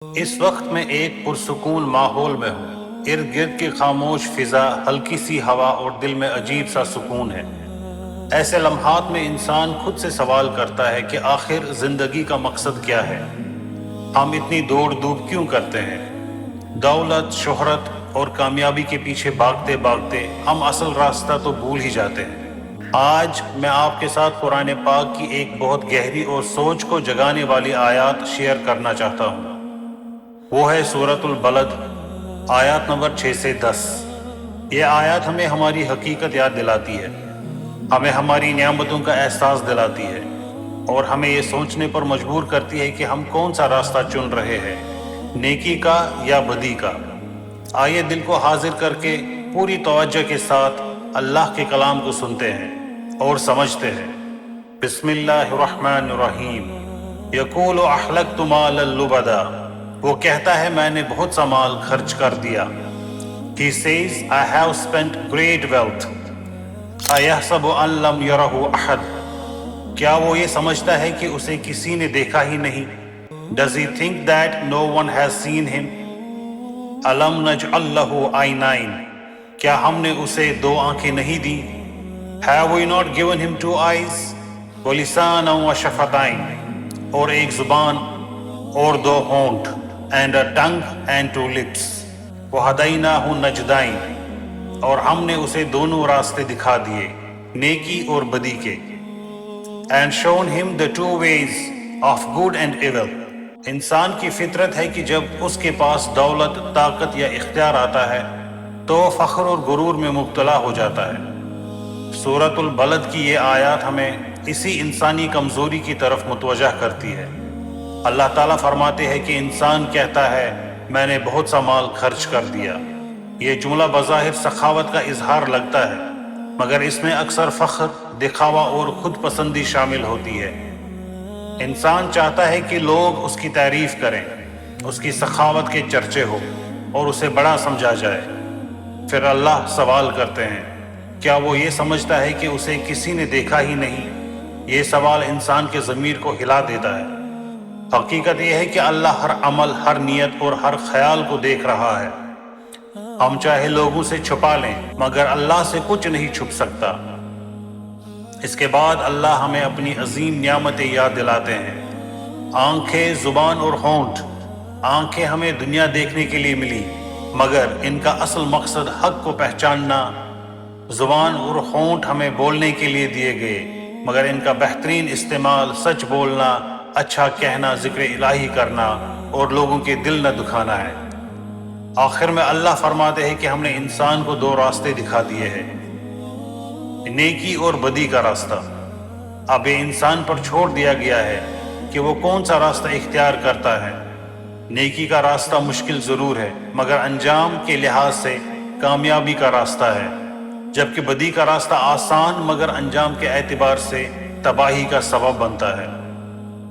اس وقت میں ایک پرسکون ماحول میں ہوں، ارد گرد کی خاموش فضا، ہلکی سی ہوا اور دل میں عجیب سا سکون ہے۔ ایسے لمحات میں انسان خود سے سوال کرتا ہے کہ آخر زندگی کا مقصد کیا ہے؟ ہم اتنی دوڑ دھوپ کیوں کرتے ہیں؟ دولت، شہرت اور کامیابی کے پیچھے بھاگتے بھاگتے ہم اصل راستہ تو بھول ہی جاتے ہیں۔ آج میں آپ کے ساتھ قرآن پاک کی ایک بہت گہری اور سوچ کو جگانے والی آیات شیئر کرنا چاہتا ہوں۔ وہ ہے سورۃ البلد، آیات نمبر 6 سے 10۔ یہ آیات ہمیں ہماری حقیقت یاد دلاتی ہے، ہمیں ہماری نعمتوں کا احساس دلاتی ہے اور ہمیں یہ سوچنے پر مجبور کرتی ہے کہ ہم کون سا راستہ چن رہے ہیں، نیکی کا یا بدی کا۔ آئیے دل کو حاضر کر کے پوری توجہ کے ساتھ اللہ کے کلام کو سنتے ہیں اور سمجھتے ہیں۔ بسم اللہ الرحمن الرحیم۔ یقول احلقت مالا لبدا، وہ کہتا ہے میں نے بہت سا مال خرچ کر دیا۔ He says, I have spent great wealth. أَيَحْسَبُ أَن لَّمْ يَرَهُ أَحَدٌ، کیا وہ یہ سمجھتا ہے کہ اسے کسی نے دیکھا ہی نہیں؟ Does he think that no one has seen him? أَلَمْ نَجْعَل لَّهُ عَيْنَيْنِ، کیا ہم نے اسے دو آنکھیں نہیں دی؟ Have we not given him two eyes? وَلِسَانًا وَشَفَتَيْنِ، اور ایک زبان اور دو ہونٹ، and a tongue and two lips. وَهَدَيْنَاهُ النَّجْدَيْنِ، اور ہم نے اسے دونوں راستے دکھا دیے، نیکی اور بدی کے۔ And shown him the two ways of good and evil۔ انسان کی فطرت ہے کہ جب اس کے پاس دولت، طاقت یا اختیار آتا ہے تو فخر اور غرور میں مبتلا ہو جاتا ہے۔ سورۃ البلد کی یہ آیات ہمیں اسی انسانی کمزوری کی طرف متوجہ کرتی ہے۔ اللہ تعالیٰ فرماتے ہیں کہ انسان کہتا ہے میں نے بہت سا مال خرچ کر دیا۔ یہ جملہ بظاہر سخاوت کا اظہار لگتا ہے، مگر اس میں اکثر فخر، دکھاوا اور خود پسندی شامل ہوتی ہے۔ انسان چاہتا ہے کہ لوگ اس کی تعریف کریں، اس کی سخاوت کے چرچے ہو اور اسے بڑا سمجھا جائے۔ پھر اللہ سوال کرتے ہیں، کیا وہ یہ سمجھتا ہے کہ اسے کسی نے دیکھا ہی نہیں؟ یہ سوال انسان کے ضمیر کو ہلا دیتا ہے۔ حقیقت یہ ہے کہ اللہ ہر عمل، ہر نیت اور ہر خیال کو دیکھ رہا ہے۔ ہم چاہے لوگوں سے چھپا لیں مگر اللہ سے کچھ نہیں چھپ سکتا۔ اس کے بعد اللہ ہمیں اپنی عظیم نعمتیں یاد دلاتے ہیں۔ آنکھیں، زبان اور ہونٹ۔ آنکھیں ہمیں دنیا دیکھنے کے لیے ملی مگر ان کا اصل مقصد حق کو پہچاننا۔ زبان اور ہونٹ ہمیں بولنے کے لیے دیے گئے مگر ان کا بہترین استعمال سچ بولنا، اچھا کہنا، ذکر الہی کرنا اور لوگوں کے دل نہ دکھانا ہے۔ آخر میں اللہ فرماتے ہیں کہ ہم نے انسان کو دو راستے دکھا دیے ہیں، نیکی اور بدی کا راستہ۔ اب یہ انسان پر چھوڑ دیا گیا ہے کہ وہ کون سا راستہ اختیار کرتا ہے۔ نیکی کا راستہ مشکل ضرور ہے مگر انجام کے لحاظ سے کامیابی کا راستہ ہے، جبکہ بدی کا راستہ آسان مگر انجام کے اعتبار سے تباہی کا سبب بنتا ہے۔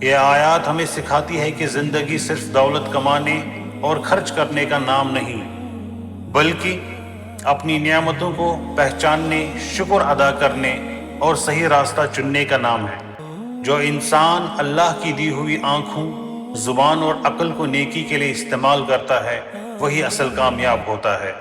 یہ آیات ہمیں سکھاتی ہے کہ زندگی صرف دولت کمانے اور خرچ کرنے کا نام نہیں، بلکہ اپنی نعمتوں کو پہچاننے، شکر ادا کرنے اور صحیح راستہ چننے کا نام ہے۔ جو انسان اللہ کی دی ہوئی آنکھوں، زبان اور عقل کو نیکی کے لیے استعمال کرتا ہے وہی اصل کامیاب ہوتا ہے۔